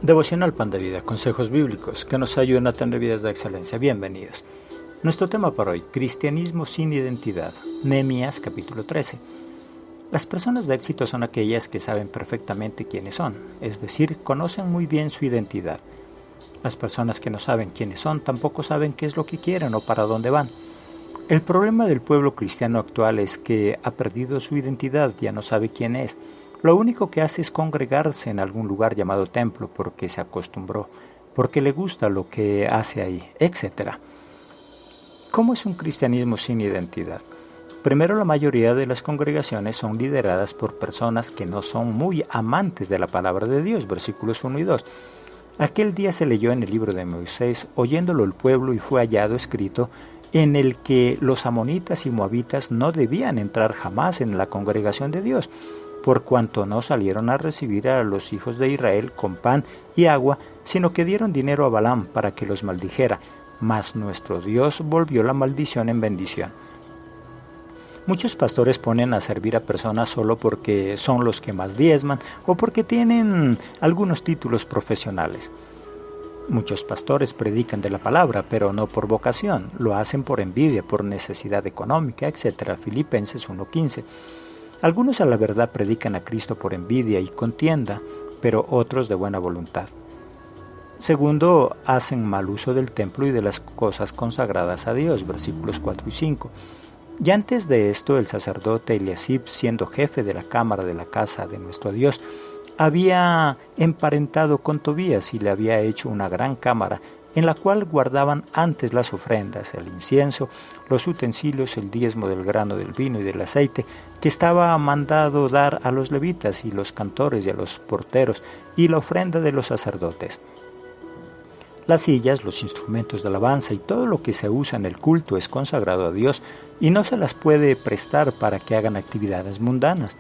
Devocional Pan de Vida, consejos bíblicos que nos ayudan a tener vidas de excelencia. Bienvenidos. Nuestro tema para hoy, cristianismo sin identidad. Nehemías capítulo 13. Las personas de éxito son aquellas que saben perfectamente quiénes son, es decir, conocen muy bien su identidad. Las personas que no saben quiénes son tampoco saben qué es lo que quieren o para dónde van. El problema del pueblo cristiano actual es que ha perdido su identidad, ya no sabe quién es. Lo único que hace es congregarse en algún lugar llamado templo porque se acostumbró, porque le gusta lo que hace ahí, etc. ¿Cómo es un cristianismo sin identidad? Primero, la mayoría de las congregaciones son lideradas por personas que no son muy amantes de la palabra de Dios, versículos 1 y 2. Aquel día se leyó en el libro de Moisés, oyéndolo el pueblo, y fue hallado escrito en el que los amonitas y moabitas no debían entrar jamás en la congregación de Dios, por cuanto no salieron a recibir a los hijos de Israel con pan y agua, sino que dieron dinero a Balaam para que los maldijera, mas nuestro Dios volvió la maldición en bendición. Muchos pastores ponen a servir a personas solo porque son los que más diezman o porque tienen algunos títulos profesionales. Muchos pastores predican de la palabra, pero no por vocación, lo hacen por envidia, por necesidad económica, etc. Filipenses 1:15. Algunos a la verdad predican a Cristo por envidia y contienda, pero otros de buena voluntad. Segundo, hacen mal uso del templo y de las cosas consagradas a Dios, versículos 4 y 5. Y antes de esto, el sacerdote Eliasib, siendo jefe de la cámara de la casa de nuestro Dios, había emparentado con Tobías y le había hecho una gran cámara, en la cual guardaban antes las ofrendas, el incienso, los utensilios, el diezmo del grano, del vino y del aceite, que estaba mandado dar a los levitas y los cantores y a los porteros, y la ofrenda de los sacerdotes. Las sillas, los instrumentos de alabanza y todo lo que se usa en el culto es consagrado a Dios y no se las puede prestar para que hagan actividades mundanas.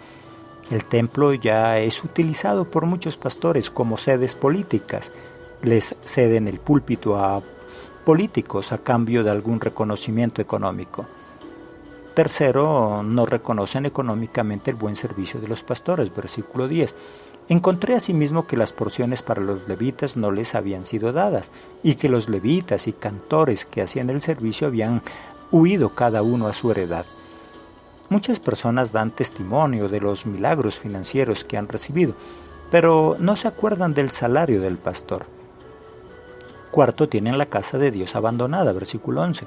El templo ya es utilizado por muchos pastores como sedes políticas. Les ceden el púlpito a políticos a cambio de algún reconocimiento económico. Tercero, no reconocen económicamente el buen servicio de los pastores, versículo 10. Encontré asimismo que las porciones para los levitas no les habían sido dadas, y que los levitas y cantores que hacían el servicio habían huido cada uno a su heredad. Muchas personas dan testimonio de los milagros financieros que han recibido, pero no se acuerdan del salario del pastor. Cuarto, tienen la casa de Dios abandonada, versículo 11.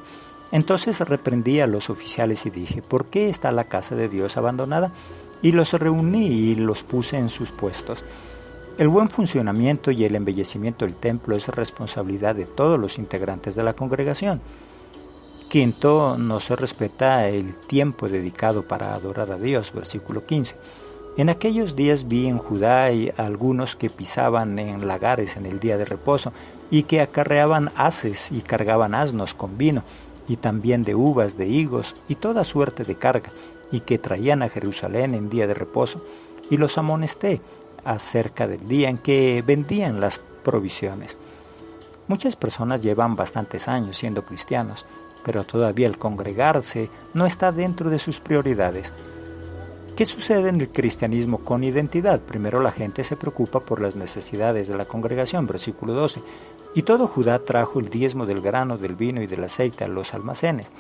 Entonces reprendí a los oficiales y dije, ¿por qué está la casa de Dios abandonada? Y los reuní y los puse en sus puestos. El buen funcionamiento y el embellecimiento del templo es responsabilidad de todos los integrantes de la congregación. Quinto, no se respeta el tiempo dedicado para adorar a Dios, versículo 15. En aquellos días vi en Judá y algunos que pisaban en lagares en el día de reposo, y que acarreaban haces y cargaban asnos con vino, y también de uvas, de higos, y toda suerte de carga, y que traían a Jerusalén en día de reposo, y los amonesté acerca del día en que vendían las provisiones. Muchas personas llevan bastantes años siendo cristianos, pero todavía el congregarse no está dentro de sus prioridades. ¿Qué sucede en el cristianismo con identidad? Primero, la gente se preocupa por las necesidades de la congregación, versículo 12. Y todo Judá trajo el diezmo del grano, del vino y del aceite a los almacenes.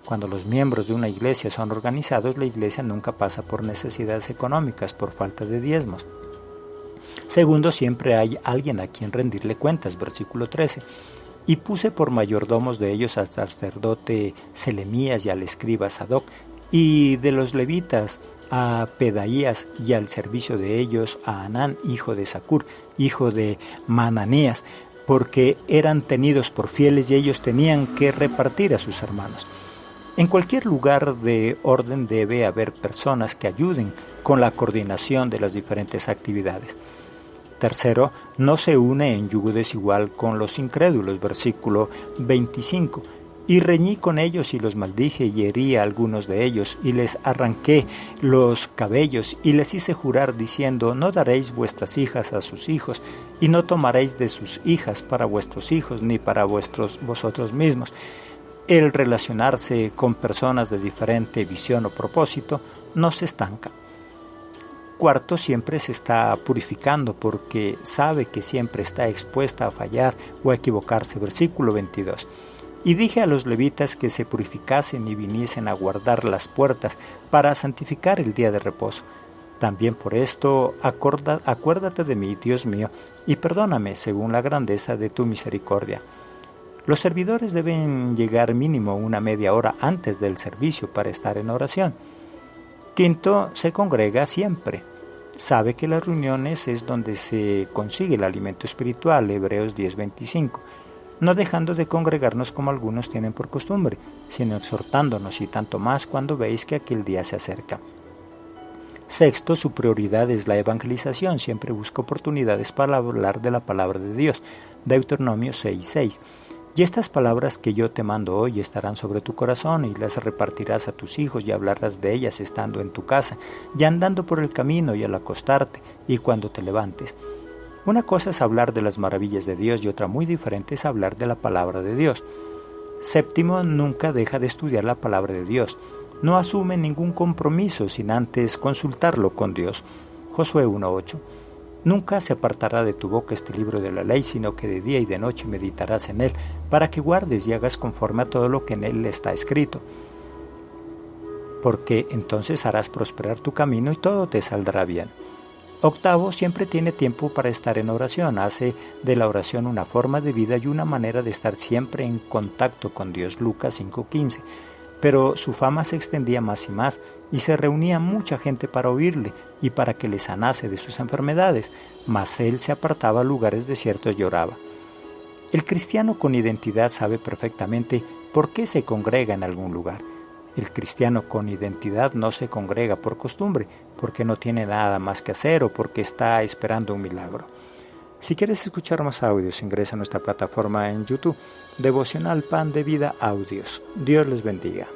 Cuando los miembros de una iglesia son organizados, la iglesia nunca pasa por necesidades económicas, por falta de diezmos. Segundo, siempre hay alguien a quien rendirle cuentas, versículo 13. Y puse por mayordomos de ellos al sacerdote Selemías y al escriba Sadoc, y de los levitas a Pedaías, y al servicio de ellos a Anán, hijo de Zacur, hijo de Mananías, porque eran tenidos por fieles y ellos tenían que repartir a sus hermanos. En cualquier lugar de orden debe haber personas que ayuden con la coordinación de las diferentes actividades. Tercero, no se une en yugo desigual con los incrédulos, versículo 25. Y reñí con ellos y los maldije y herí a algunos de ellos y les arranqué los cabellos y les hice jurar diciendo, no daréis vuestras hijas a sus hijos y no tomaréis de sus hijas para vuestros hijos ni para vosotros mismos. El relacionarse con personas de diferente visión o propósito no se estanca. cuarto siempre se está purificando porque sabe que siempre está expuesta a fallar o a equivocarse. Versículo 22. Y dije a los levitas que se purificasen y viniesen a guardar las puertas para santificar el día de reposo. También por esto acuérdate de mí, Dios mío, y perdóname según la grandeza de tu misericordia. Los servidores deben llegar mínimo una media hora antes del servicio para estar en oración. Quinto, se congrega siempre. Sabe que las reuniones es donde se consigue el alimento espiritual, Hebreos 10:25, no dejando de congregarnos como algunos tienen por costumbre, sino exhortándonos y tanto más cuando veis que aquel día se acerca. Sexto, su prioridad es la evangelización, siempre busca oportunidades para hablar de la palabra de Dios, Deuteronomio 6:6. Y estas palabras que yo te mando hoy estarán sobre tu corazón y las repartirás a tus hijos y hablarás de ellas estando en tu casa, y andando por el camino y al acostarte y cuando te levantes. Una cosa es hablar de las maravillas de Dios y otra muy diferente es hablar de la palabra de Dios. Séptimo, nunca deja de estudiar la palabra de Dios. No asume ningún compromiso sin antes consultarlo con Dios. Josué 1:8. Nunca se apartará de tu boca este libro de la ley, sino que de día y de noche meditarás en él, para que guardes y hagas conforme a todo lo que en él está escrito. Porque entonces harás prosperar tu camino y todo te saldrá bien. Octavo, siempre tiene tiempo para estar en oración. Hace de la oración una forma de vida y una manera de estar siempre en contacto con Dios. Lucas 5:15. Pero su fama se extendía más y más, y se reunía mucha gente para oírle y para que le sanase de sus enfermedades, mas él se apartaba a lugares desiertos y oraba. El cristiano con identidad sabe perfectamente por qué se congrega en algún lugar. El cristiano con identidad no se congrega por costumbre, porque no tiene nada más que hacer o porque está esperando un milagro. Si quieres escuchar más audios, ingresa a nuestra plataforma en YouTube, Devocional Pan de Vida Audios. Dios les bendiga.